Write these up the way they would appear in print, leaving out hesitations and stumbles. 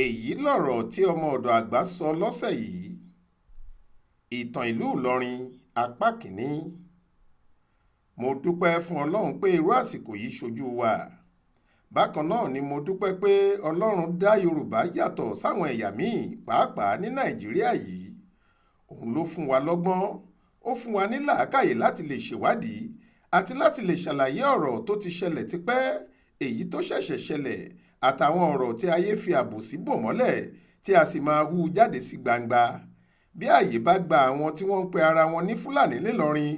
èyí lọ̀rọ̀ tí ọmọ ọ̀dọ̀ àgbà sọ lọ́sẹ̀ yìí. ìtàn ìlú ìlọrin apá kìíní. mo dúpẹ́ fún ọlọ́run pé irú àsìkò yìí ṣojú wa. bákan náà ni mo dúpẹ́ pé ọlọ́run dá yorùbá yàtọ̀ sáwọn ẹ̀yà míì pàápàá ní nàìjíríà yìí. òun ló fún wa lọ́gbọ́n, ó fún wa ní làákàyè láti lè ṣèwádìí àti láti lè ṣàlàyé ọ̀rọ̀ tó ti ṣẹlẹ̀ tipẹ́, èyí tó ṣẹ̀ṣẹ̀ ṣẹlẹ̀ àtàwọn ọ̀rọ̀ tí ayé fi àbòsí bò mọ́lẹ̀ tí a sì máa hú jáde sí gbangba. bí ààyè bá gba àwọn tí wọ́n ń pe ara wọn ní fúlàní nílọrin,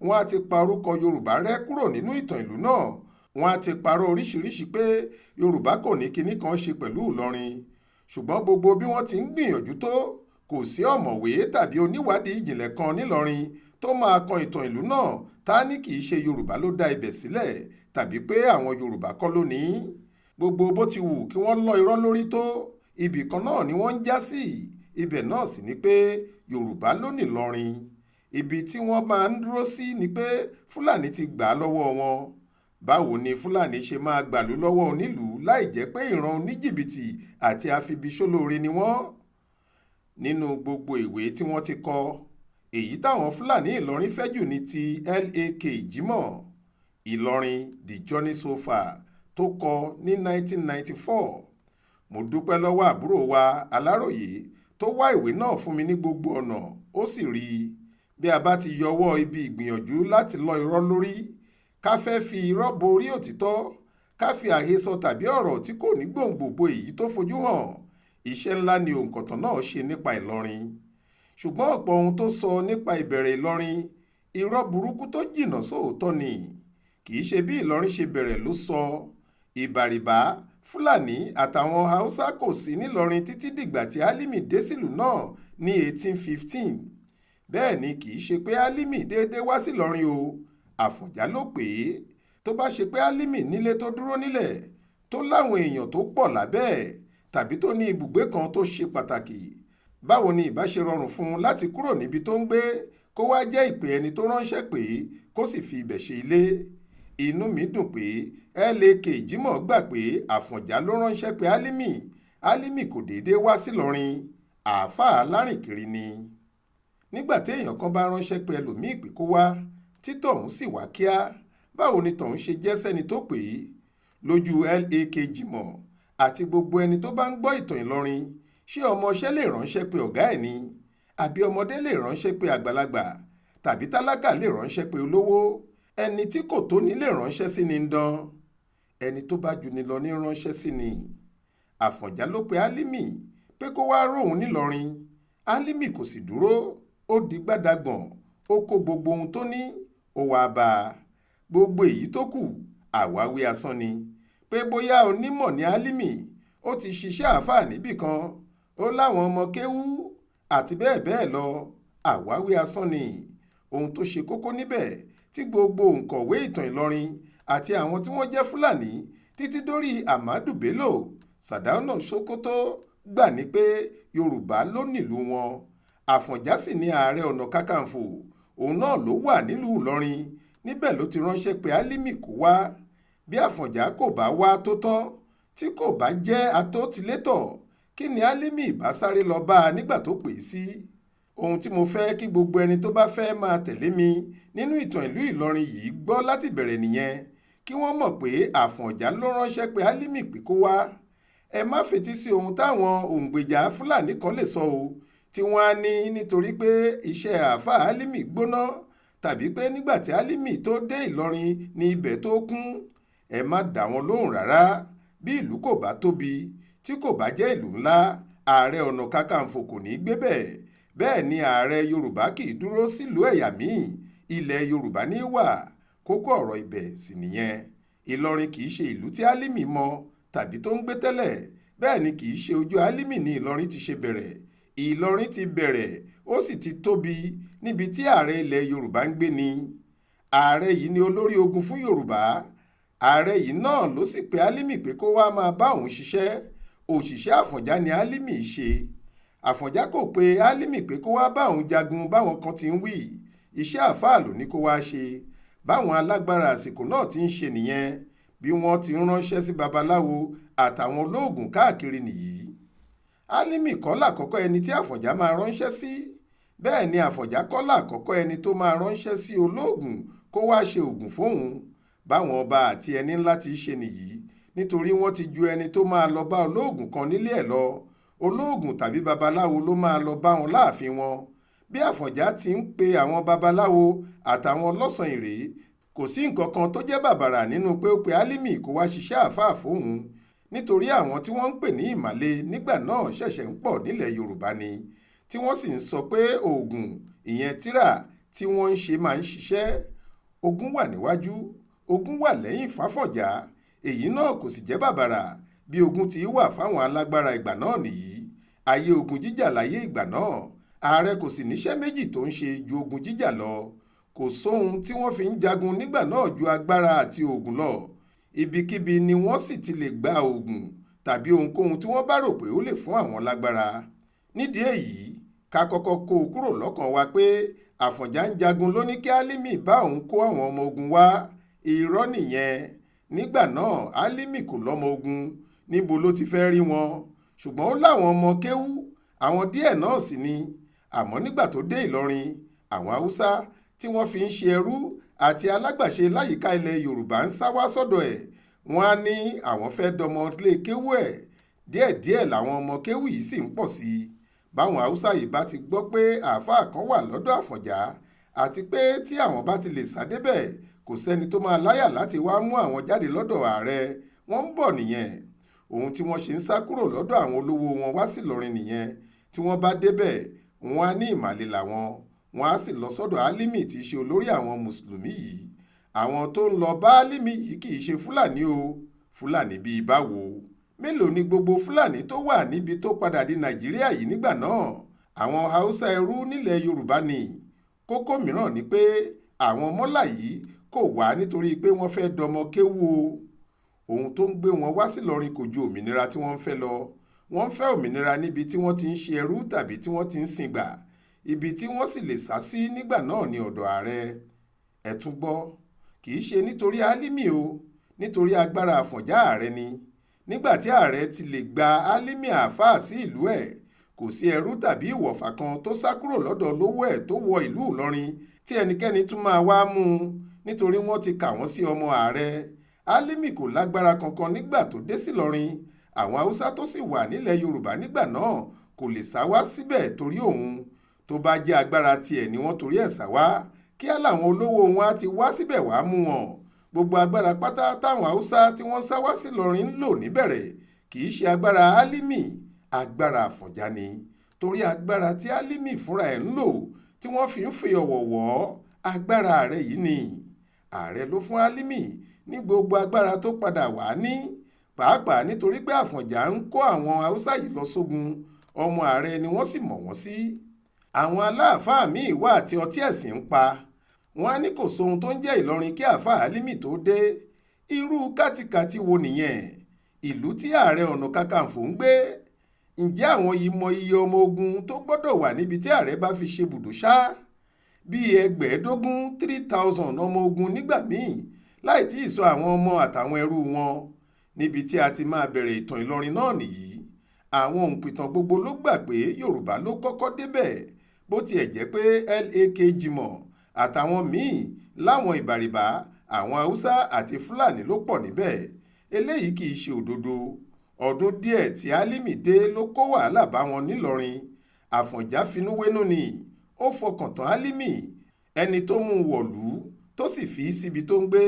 wọ́n á ti pa orúkọ yorùbá rẹ́ kúrò nínú ìtàn ìlú náà. wọ́n á ti parọ́ oríṣiríṣi pé yorùbá kò ní kinní kan ṣe pẹ̀lú ìlọrin. ṣùgbọ́n gbogbo bí wọ́n ti ń gbìyànjú tó, kò sí ọ̀mọ̀wé tàbí oníwádìí ìjìnlẹ̀ kan nílọrin tó máa kan ìtàn ìlú náà tá ní kì í ṣe yorùbá ló dá ibẹ̀ sílẹ̀ tàbí pé àwọn yorùbá kọ́ ló ní. gbogbo bó ti wù kí wọ́n lọ irọ́ lórí tó, ibì kan náà ni wọ́n ń já sí. ibẹ̀ náà sì ni pé yorùbá ló ní Ìlọrin. ibi tí wọ́n máa ń dúró sí ni pé fúlàní ti gbà á lọ́wọ́ wọn. báwo ni fúlàní ṣe máa gbàlú lọ́wọ́ onílùú láì jẹ́ pé ìran oníjìbìtì àti afibiṣólóore ni wọ́n? nínú gbogbo ìwé tí wọ́n ti kọ, èyí táwọn fúlàní ìlọrin fẹ́ jù ní ti LAK Jimoh Ìlọrin The Journey So Far tó kọ ní 1994. mo dúpẹ́ lọ́wọ́ àbúrò wa Aláròyé tó wá ìwé náà fún mi ní gbogbo ọ̀nà, ó sì rí i. bí a bá ti yọwọ́ ibi ìgbìyànjú láti lọ irọ́ lórí, ká fẹ́ fi irọ́ borí òtítọ́, ká fi àhesọ tàbí ọ̀rọ̀ tí kò ní gbòǹgbò bo èyí tó fojú hàn, iṣẹ́ ńlá ni òǹkọ̀tàn náà ṣe nípa Ìlọrin. ṣùgbọ́n ọ̀pọ̀ ohun tó sọ nípa ìbẹ̀rẹ̀ Ìlọrin, irọ́ burúkú tó jìnnà sóòótọ́ ni. kì í ṣe bí Ìlọrin ṣe bẹ̀rẹ̀ ló sọ. ìbàrìbá, fúlàní àtàwọn haúsá kò sí nílọrin títí dìgbà tí Álímì dé sílùú náà ní 1815. bẹ́ẹ̀ ni kì í ṣe pé Álímì déédéé wá sílọrin o, Àfọ̀njá ló pè é. tó bá ṣe pé Álímì nílé tó dúró nílẹ̀, tó láwọn èèyàn tó pọ̀ lábẹ́ ẹ̀, tàbí tó ní ibùgbé kan tó ṣe pàtàkì, báwo ni ìbá ṣe rọrùn fún un láti kúrò níbi tó ń gbé kó wá jẹ́ ìpè ẹni tó ránṣẹ́ pé kó sì fi ibẹ̀ ṣe ilé? inú mi dùn pé LAK Jimoh gbà pé Àfọ̀njá ló ránṣẹ́ pé Álímì kò déédéé wá sílọrin, àáfàá lárìnkiri ni. nígbà tí èèyàn kan bá ránṣẹ́ pé ẹlòmíì pé kó wá, tí tọ̀hún sì wá kíá, báwo ni tọ̀hún ṣe jẹ́ sẹ́ni tó pè é? lójú LAK Jimoh àti gbogbo ẹni tó bá ń gbọ́ ìtàn Ìlọrin, ṣé ọmọọṣẹ́ lè ránṣẹ́ pé ọ̀gá ẹ̀ ni? àbí ọmọdé lè ránṣẹ́ pé àgbàlagbà? tàbí tálákà lè ránṣẹ́ pé olówó? ẹni tí kò tó ní lè ránṣẹ́ sí ni ń dán. ẹni tó bá jù ni lọ ní ránṣẹ́ sí ni. Àfọ̀njá ló pe Álímì pé kó wá róhun nílọrin. Álímì kò sì dúró, ó di gbádàgbọ̀n, ó kó gbogbo ohun tó ní, ó wá bá a. gbogbo èyí tó kù àwáwí asán ni. pé bóyá onímọ̀ ní Álímì, ó ti ṣiṣẹ́ àáfàá níbì kan, ó láwọn ọmọ kéwú àti bẹ́ẹ̀ bẹ́ẹ̀ lọ, àwáwí asán ni. ohun tó ṣe kókó níbẹ̀ tí gbogbo òǹkọ̀wé ìtàn Ìlọrin àti àwọn tí wọ́n jẹ́ Fúlàní títí dórí Ahmadu Bello, Sardauna Sokoto gbà ní pé Yorùbá ló nílùú wọn. Àfọ̀njá sì ní Ààrẹ Ọ̀nà Kakanfò, òun náà ló wà nílùú Ìlọrin. níbẹ̀ ló ti ránṣẹ́ pé Álímì kó wá. bí Àfọ̀njá kò bá wá tó tán, tí kò bá jẹ́ atótilétọ̀, kí ni Álímì bá sáré lọ bá a nígbà tó pè é sí? ohun tí mo fẹ́ kí gbogbo ẹni tó bá fẹ́ máa tẹ̀lé mi nínú ìtàn ìlú Ìlọrin yìí gbọ́ láti bẹ̀rẹ̀ nìyẹn, kí wọ́n mọ̀ pé Àfọ̀njá ló ránṣẹ́ pé Álímì pé kó wá. ẹ má fetí sí ohun táwọn òǹgbèjà Fúlàní kan lè sọ o, tí wọ́n á ní nítorí pé iṣẹ́ àáfàá Álímì gbóná, tàbí pé nígbà tí Álímì tó dé Ìlọrin ní ibẹ̀ tó kún. ẹ má dá wọn lóhùn rárá. bí ìlú kò bá tóbi, tí kò bá jẹ́ ìlú ńlá, Ààrẹ Ọ̀nà Kakanfò kò ní gbé bẹ̀. bẹ́ẹ̀ ni ààrẹ Yorùbá kì í dúró sílùú ẹ̀yà míì, ilẹ̀ Yorùbá ní wà. kókó ọ̀rọ̀ ibẹ̀ sì nìyẹn. Ìlọrin kì í ṣe ìlú tí Álímì mọ̀ tàbí tó ń gbé tẹ́lẹ̀, bẹ́ẹ̀ ni kì í ṣe ojú Álímì ní Ìlọrin ti ṣe bẹ̀rẹ̀. Ìlọrin ti bẹ̀rẹ̀, ó sì ti tóbi níbi tí ààrẹ ilẹ̀ Yorùbá ń gbé ni. ààrẹ yìí ni olórí ogun fún Yorùbá. ààrẹ yìí náà ló sì pe Álímì pé kó wá máa bá òun ṣiṣẹ́. òṣìṣẹ́ Àfọ̀njá ni Álímì ṣe. Àfọ̀njá kò pe Álímì pé kó wá bá òun jagun báwọn kan ti ń wí. iṣẹ́ àáfàá ló ní kó wá ṣe. báwọn alágbára àsìkò náà ti ń ṣe nìyẹn. bí wọ́n ti ń ránṣẹ́ sí babaláwo àtàwọn olóògùn káàkiri nìyí. Álímì kọ́ làkọ́kọ́ ẹni tí Àfọ̀njá máa ránṣẹ́ sí, bẹ́ẹ̀ ni Àfọ̀njá kọ́ làkọ́kọ́ ẹni tó máa ránṣẹ́ sí olóògùn kó wá ṣe ògùn fóun. Báwọn ọba àti ẹni ńlá ti ṣe nìyí, nítorí wọ́n ti ju ẹni tó máa lọ bá olóògùn kan nílé ẹ̀ lọ. Olóògùn tàbí babaláwo ló máa lọ bá wọn láàfin wọn. Bí Àfọ̀njá ti ń pe àwọn babaláwo àtàwọn lọ́sàn ìrè, kò sí nǹkan kan tó jẹ́ bàbàrà nínú pé ó pe Álímì kó wá ṣiṣẹ́ àáfàá fóun, nítorí àwọn tí wọ́n ń pè ní ìmàle nígbà náà ṣẹ̀ṣẹ̀ ń pọ̀ nílẹ̀ Yorùbá ni, tí wọ́n sì ń sọ pé oògùn ìyẹn tírà tí wọ́n ń ṣe máa ń ṣiṣẹ́. Ogun wà níwájú, ogun wà lẹ́yìn f'Áfọ̀njá, èyí náà kò sì jẹ́ bàbàrà bí ogun ti wà fáwọn alágbára ìgbà náà nìyí. Ayé ogun jíjà láyé ìgbà náà, ààrẹ kò sì níṣẹ́ méjì tó ń ṣe ju ogun jíjà lọ. Kò sóhun tí wọ́n fi ń jagun nígbà náà ju agbára àti oògùn lọ. Ibikíbi ni wọ́n sì ti lè gba oògùn tàbí ohunkóhun tí wọ́n bá rò pé ó lè fún àwọn lágbára. Nídìí èyí, ká kọ́kọ́ kó o kúrò lọ́kàn wa pé Àfọ̀njá ń jagun ló ní kí Álímì bá òun kó àwọn ọmọ ogun wá. Irọ́ nìyẹn. Nígbà náà Álímì kò lọ́mọ ogun, níbo ló ti fẹ́ rí wọn? Ṣùgbọ́n ó láwọn ọmọ kéwú, àwọn díẹ̀ náà sì ni. Àmọ́ nígbà tó dé Ìlọrin, àwọn Haúsá tí wọ́n fi ń ṣe ẹrú àti alágbàṣe láyìíká ilẹ̀ Yorùbá ń sá wá sọ́dọ̀ ẹ̀. Wọ́n á ní àwọn fẹ́ dọmọ lé kéwú ẹ̀. Díẹ̀díẹ̀ làwọn ọmọ kéwú yìí sì ń pọ̀ sí i. Báwọn Haúsá yìí bá ti gbọ́ pé àáfàá kan wà lọ́dọ̀ Àfọ̀njá àti pé tí àwọn bá ti lè sá débẹ̀, kò sẹ́ni tó máa láyà láti wá mú àwọn jáde lọ́dọ̀ ààrẹ. Wọ́n ń bọ̀ nìyẹn. Ohun tí wọ́n ṣe ń sá kúrò lọ́dọ̀ àwọn olówó wọn wá sí Ìlọrin nìyẹn. Tí wọ́n bá débẹ̀, wọ́n á ní ìmàle làwọn. Wọ́n á sì lọ sọ́dọ̀ Álímì tí í ṣe olórí àwọn mùsùlùmí yìí. Àwọn tó ń lọ bá Álímì yìí kì í ṣe Fúlàní o. Fúlàní bíi báwo? Mélòó ni gbogbo Fúlàní tó wà níbi tó padà di Nàìjíríà yìí nígbà náà? Àwọn Haúsá ẹrú nílẹ̀ Yorùbá ni. Kókó mìíràn ni pé àwọn mọ́là yìí kò wá nítorí pé wọ́n fẹ́ dọmọ kéwú o. Ohun tó ń gbé wọn wá sí Ìlọrin kò ju òmìnira tí wọ́n ń fẹ́ lọ. Wọ́n ń fẹ́ òmìnira níbi tí wọ́n ti ń ṣe ẹrú tàbí tí wọ́n ti ń sìngbà. Ibi tí wọ́n sì lè sá sí nígbà náà ni ọ̀dọ̀ ààrẹ. Ẹ tún gbọ́, kì í ṣe nítorí Álímì o, nítorí agbára Àfọ̀njá ààrẹ ni. Nígbà tí ààrẹ ti lè gba Álímì àáfàá sí ìlú ẹ̀, kò sí ẹrú tàbí ìwọ̀fà kan tó sá kúrò lọ́dọ̀ olówó ẹ̀ tó wọ ìlú Ìlọrin tí ẹnikẹ́ni tún máa wá mú un, nítorí wọ́n ti kà wọ́n sí ọmọ ààrẹ. Álímì kò lágbára kankan nígbà tó dé sí Ìlọrin. Àwọn Haúsá tó sì wà nílẹ̀ Yorùbá nígbà náà kò lè sá wá síbẹ̀ torí òun. Tó bá jẹ́ agbára tiẹ̀ ni wọ́n torí ẹ̀ sá wá, kíá làwọn olówó wọn á ti wá síbẹ̀ wá mú wọn. Gbogbo agbára pátá táwọn Haúsá tí wọ́n sá wá sí Ìlọrin ń lò níbẹ̀rẹ̀ kì í ṣe agbára Álímì, agbára Àfọ̀njá ni. Torí agbára tí Álímì fúnra ẹ̀ ń lò tí wọ́n fi ń fi ọ̀wọ̀ wọ̀ agbára ààrẹ yìí ni. Ààrẹ ló fún Álímì ní gbogbo agbára tó padà wá ní, pàápàá nítorí pé Àfọ̀njá ń kó àwọn Haúsá yìí lọ sógun. Ọmọ ààrẹ ni wọ́n sì mọ̀ wọ́n sí. Àwọn aláàfáà míì wà tí ọtí ẹ̀sìn ń pa. Wọ́n á ní kò sóhun tó ń jẹ́ Ìlọrin kí àáfàá Álímì tó dé. Irú kátikàti wo nìyẹn? Ìlú tí ààrẹ ọ̀nà kakanfò ń gbé. Ǹjẹ́ àwọn yìí mọ iye ọmọ ogun tó gbọ́dọ̀ wà níbi tí ààrẹ bá fi ṣe bùdó ṣá? Bíi 3,000 ọmọ ogun nígbà míì, láì tí ì sọ àwọn ọmọ àtàwọn ẹrú wọn. Níbi tí a ti máa bẹ̀rẹ̀ ìtàn Ìlọrin náà nìyí. Àwọn òǹpìtàn gbogbo ló gbà pé Yorùbá ló kọ́kọ́ débẹ̀, bó tiẹ̀ jẹ́ pé LAK Jimoh àtàwọn míì láwọn ìbàrìbà, àwọn Haúsá àti Fúlàní ló pọ̀ níbẹ̀. Eléyìí kì í ṣe òdodo. Ọdún díẹ̀ tí Álímì dé ló kó wàhálà bá wọn nílọrin. Àfọ̀njá finúwénú ni. Ó fọkàn tán Álímì, ẹni tó mú un wọ̀lú tó sì fi í síbi tó ń gbé.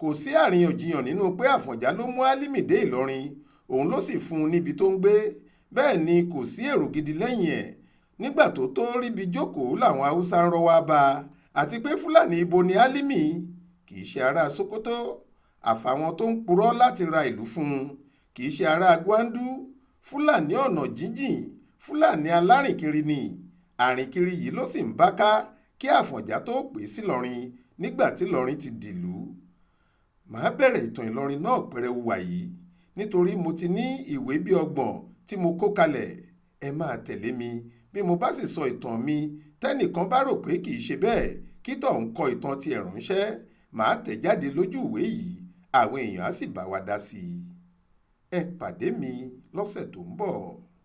Kò sí àríyànjiyàn nínú pé Àfọ̀njá ló mú Álímì dé Ìlọrin, òun ló sì fún un níbi tó ń gbé. Bẹ́ẹ̀ ni kò sí èrò gidi lẹ́yìn ẹ̀. Nígbà tó tó ríbi jókòó làwọn Haúsá ń rọ́ wá bá a, àti pé Fúlàní ibo ni Álímì? Kì í ṣe ará Sókótó, àfàwọn tó ń purọ́ láti ra ìlú fún un. Kì í ṣe ará Gwandu, Fúlàní ọ̀nà jíjìn, Fúlàní alárìnkiri ni. Àrìnkiri yìí ló sì ń bá ká kí Àfọ̀njá tó pè sí Ìlọrin nígbà tí Ìlọrin ti dìlú. Màá bẹ̀rẹ̀ ìtàn Ìlọrin náà pẹrẹwu wàyí, nítorí mo ti ní ìwé bí 30 tí mo kó kalẹ̀. Ẹ máa tẹ̀lé mi bí mo bá sì sọ ìtàn mi. Tẹ́nìkan bá rò pé kì í ṣe bẹ́ẹ̀, kí tọ̀hún kọ ìtàn tiẹ̀ ránṣẹ́. Màá tẹ̀ jáde lójú ìwé yìí, àwọn èèyàn á sì bá wa dá sí i. Ẹ pàdé mi lọ́sẹ̀ tó ń bọ̀.